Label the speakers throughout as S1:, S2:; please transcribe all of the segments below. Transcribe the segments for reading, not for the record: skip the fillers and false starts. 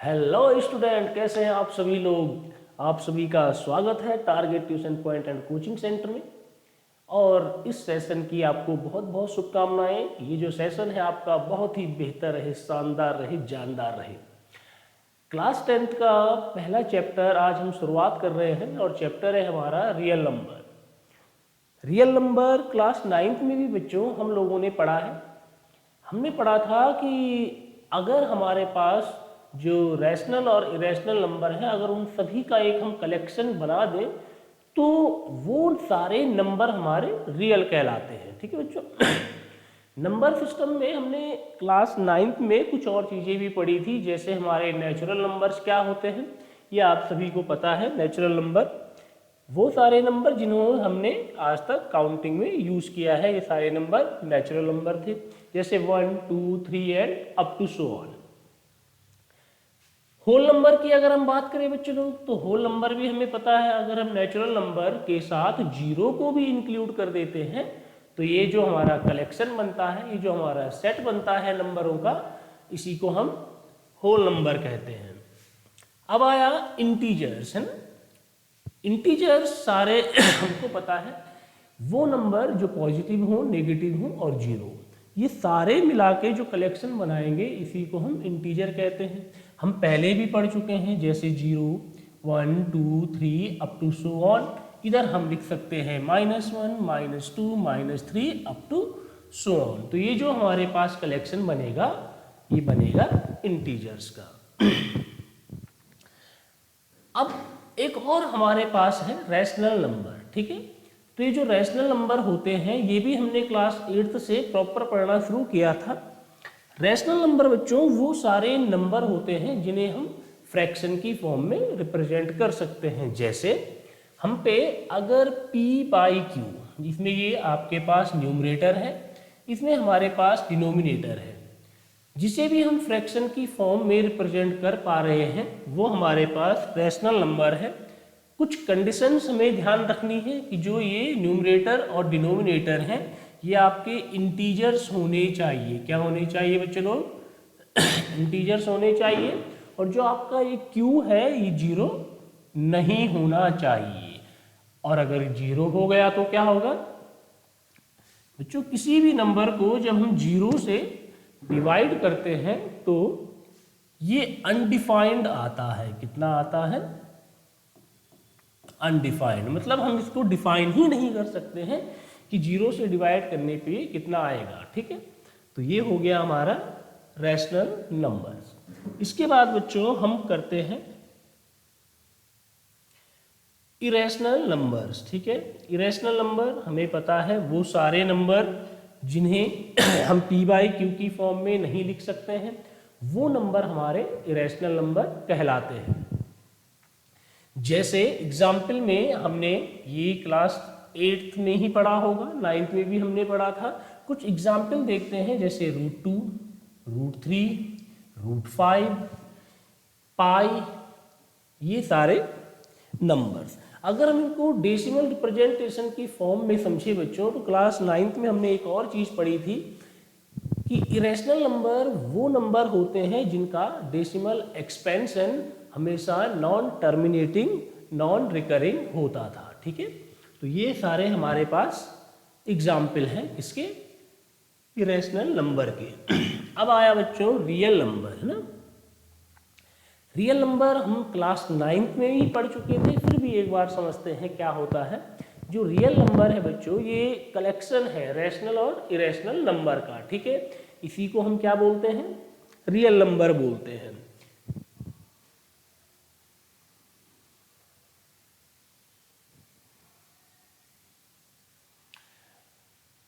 S1: Hello student, कैसे हैं आप सभी लोग। आप सभी का स्वागत है target tuition point and coaching centre में। और इस सेशन की आपको बहुत बहुत शुभकामनाएं। ये जो सेशन है आपका बहुत ही बेहतर रहे, शानदार रहे, जानदार रहे। क्लास 10th का पहला चैप्टर आज हम शुरुआत कर रहे हैं और चैप्टर है हमारा real number. Real number class 9th में भी बच्चों हम लोगों ने पढ़ा है। हमने पढ़ा था कि अगर हमारे पास जो रैशनल और इरेशनल नंबर है, अगर उन सभी का एक हम कलेक्शन बना दें तो वो सारे नंबर हमारे रियल कहलाते हैं। ठीक है बच्चों। नंबर सिस्टम में हमने क्लास 9th में कुछ और चीज़ें भी पढ़ी थी, जैसे हमारे नेचुरल नंबर्स क्या होते हैं, ये आप सभी को पता है। नेचुरल नंबर वो सारे नंबर जिन्होंने हमने आज तक काउंटिंग में यूज़ किया है, ये सारे नंबर नेचुरल नंबर थे, जैसे 1, 2, 3 and up to so on. Whole number की अगर हम बात करें बच्चों लोग, तो होल नंबर भी हमें पता है, अगर हम नेचुरल नंबर के साथ जीरो को भी इंक्लूड कर देते हैं तो ये जो हमारा कलेक्शन बनता है, ये जो हमारा सेट बनता है नंबरों का, इसी को हम होल नंबर कहते हैं। अब आया इंटीजर्स, है ना। इंटीजर्स सारे हमको पता है वो नंबर जो पॉजिटिव हो, नेगेटिव हो और जीरो, ये सारे मिला के जो कलेक्शन बनाएंगे इसी को हम इंटीजर कहते हैं। हम पहले भी पढ़ चुके हैं, जैसे 0, 1, 2, 3 अप टू सो ऑन। इधर हम लिख सकते हैं -1, -2, -3 अप टू सो ऑन। तो ये जो हमारे पास कलेक्शन बनेगा, ये बनेगा इंटीजर्स का। अब एक और हमारे पास है रैशनल नंबर। ठीक है, तो ये जो रैशनल नंबर होते हैं ये भी हमने क्लास 8th से प्रॉपर पढ़ना शुरू किया था। रैशनल नंबर बच्चों वो सारे नंबर होते हैं जिन्हें हम फ्रैक्शन की फॉर्म में रिप्रेजेंट कर सकते हैं। जैसे हम पे अगर p/q, इसमें ये आपके पास न्यूमरेटर है, इसमें हमारे पास डिनोमिनेटर है, जिसे भी हम फ्रैक्शन की फॉर्म में रिप्रेजेंट कर पा रहे हैं वो हमारे पास रैशनल नंबर है। कुछ कंडीशंस हमें ध्यान रखनी है कि जो ये न्यूमरेटर और डिनोमिनेटर हैं ये आपके इंटीजर्स होने चाहिए। क्या होने चाहिए बच्चों लोग? इंटीजर्स होने चाहिए। और जो आपका ये q है ये जीरो नहीं होना चाहिए। और अगर जीरो हो गया तो क्या होगा बच्चों? किसी भी नंबर को जब हम जीरो से डिवाइड करते हैं तो ये अनडिफाइंड आता है। कितना आता है? अनडिफाइंड। मतलब हम इसको डिफाइन ही नहीं कर सकते हैं कि जीरो से डिवाइड करने पे कितना आएगा। ठीक है, तो ये हो गया हमारा रैशनल नंबर्स। इसके बाद बच्चों हम करते हैं इरेशनल नंबर्स। ठीक है, इरेशनल नंबर हमें पता है वो सारे नंबर जिन्हें हम p/q की फॉर्म में नहीं लिख सकते हैं, वो नंबर हमारे इरेशनल नंबर कहलाते हैं। जैसे एग्जाम्पल में हमने ये क्लास 8th में ही पढ़ा होगा, 9th में भी हमने पढ़ा था। कुछ एग्जाम्पल देखते हैं, जैसे √2, √3, √5, पाई, ये सारे नंबर्स। अगर हम इनको डेसिमल रिप्रेजेंटेशन की फॉर्म में समझे बच्चों, तो क्लास 9th में हमने एक और चीज़ पढ़ी थी कि इरेशनल नंबर वो नंबर होते हैं जिनका डेसिमल एक्सपेंशन हमेशा नॉन टर्मिनेटिंग, नॉन रिकरिंग होता था। ठीक है, तो ये सारे हमारे पास एग्जाम्पल हैं इसके इरेशनल नंबर के। अब आया बच्चों रियल नंबर, है ना। रियल नंबर हम क्लास 9th में ही पढ़ चुके थे, फिर भी एक बार समझते हैं क्या होता है। जो रियल नंबर है बच्चों ये कलेक्शन है रैशनल और इरेशनल नंबर का। ठीक है, इसी को हम क्या बोलते हैं? रियल नंबर बोलते हैं।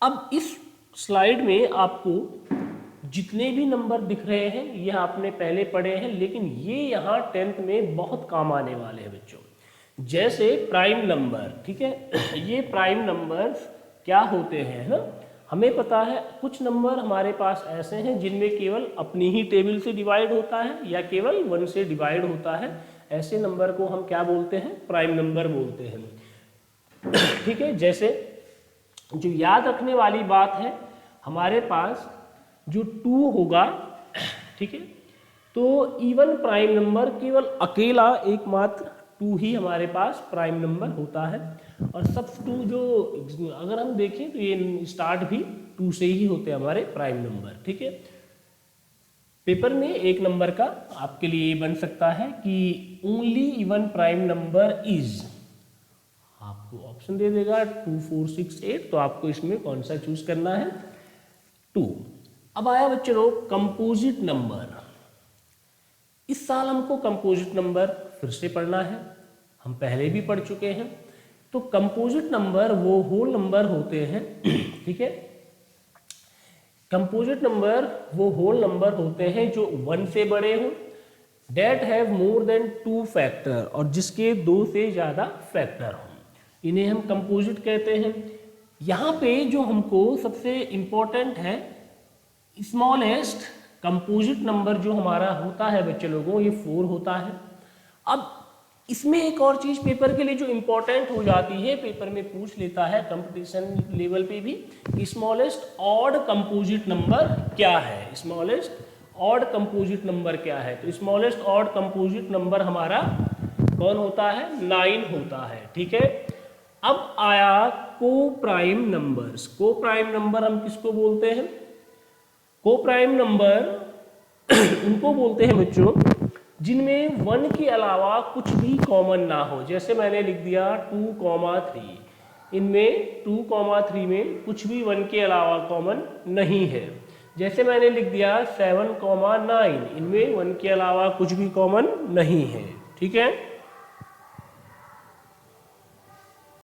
S1: अब इस स्लाइड में आपको जितने भी नंबर दिख रहे हैं ये आपने पहले पढ़े हैं, लेकिन ये यहाँ 10th में बहुत काम आने वाले हैं बच्चों। जैसे प्राइम नंबर। ठीक है, ये प्राइम नंबर क्या होते हैं, है ना। हमें पता है कुछ नंबर हमारे पास ऐसे हैं जिनमें केवल अपनी ही टेबल से डिवाइड होता है या केवल 1 से डिवाइड होता है। ऐसे नंबर को हम क्या बोलते हैं? प्राइम नंबर बोलते हैं। ठीक है, जैसे जो याद रखने वाली बात है, हमारे पास जो 2 होगा, ठीक है, तो इवन प्राइम नंबर केवल अकेला एकमात्र 2 ही हमारे पास प्राइम नंबर होता है, और सब 2 जो अगर हम देखें तो ये स्टार्ट भी 2 से ही होते हैं हमारे प्राइम नंबर। ठीक है, पेपर में 1 नंबर का आपके लिए ये बन सकता है कि only even prime number is, आपको ऑप्शन दे देगा 2, 4, 6, 8, तो आपको इसमें कौन सा चूज करना है, 2। अब आया बच्चों लोग कंपोजिट नंबर। इस साल हमको कंपोजिट नंबर फिर से पढ़ना है, हम पहले भी पढ़ चुके हैं। तो कंपोजिट नंबर वो होल नंबर होते हैं, ठीक है, कंपोजिट नंबर वो होल नंबर होते हैं जो 1 से बड़े हों, that have more than 2 factor, और जिसके 2 से ज़्यादा फैक्टर हों, इन्हें हम कंपोजिट कहते हैं। यहाँ पे जो हमको सबसे इम्पोर्टेंट है, स्मॉलेस्ट कंपोजिट नंबर जो हमारा होता है बच्चे लोगों, ये 4 होता है। अब इसमें एक और चीज़ पेपर के लिए जो इम्पोर्टेंट हो जाती है, पेपर में पूछ लेता है कंपटीशन लेवल पे भी, कि स्मॉलेस्ट ऑड कंपोजिट नंबर क्या है, स्मॉलेस्ट ऑड कंपोजिट नंबर क्या है। तो स्मॉलेस्ट ऑड कंपोजिट नंबर हमारा कौन होता है, 9 होता है। ठीक है, अब आया को प्राइम नंबर्स। को प्राइम नंबर हम किसको बोलते हैं, को प्राइम नंबर उनको बोलते हैं बच्चों जिनमें 1 के अलावा कुछ भी कॉमन ना हो। जैसे मैंने लिख दिया 2,3, इनमें 2,3 में कुछ भी 1 के अलावा कॉमन नहीं है। जैसे मैंने लिख दिया 7,9, इनमें 1 के अलावा कुछ भी कॉमन नहीं है। ठीक है,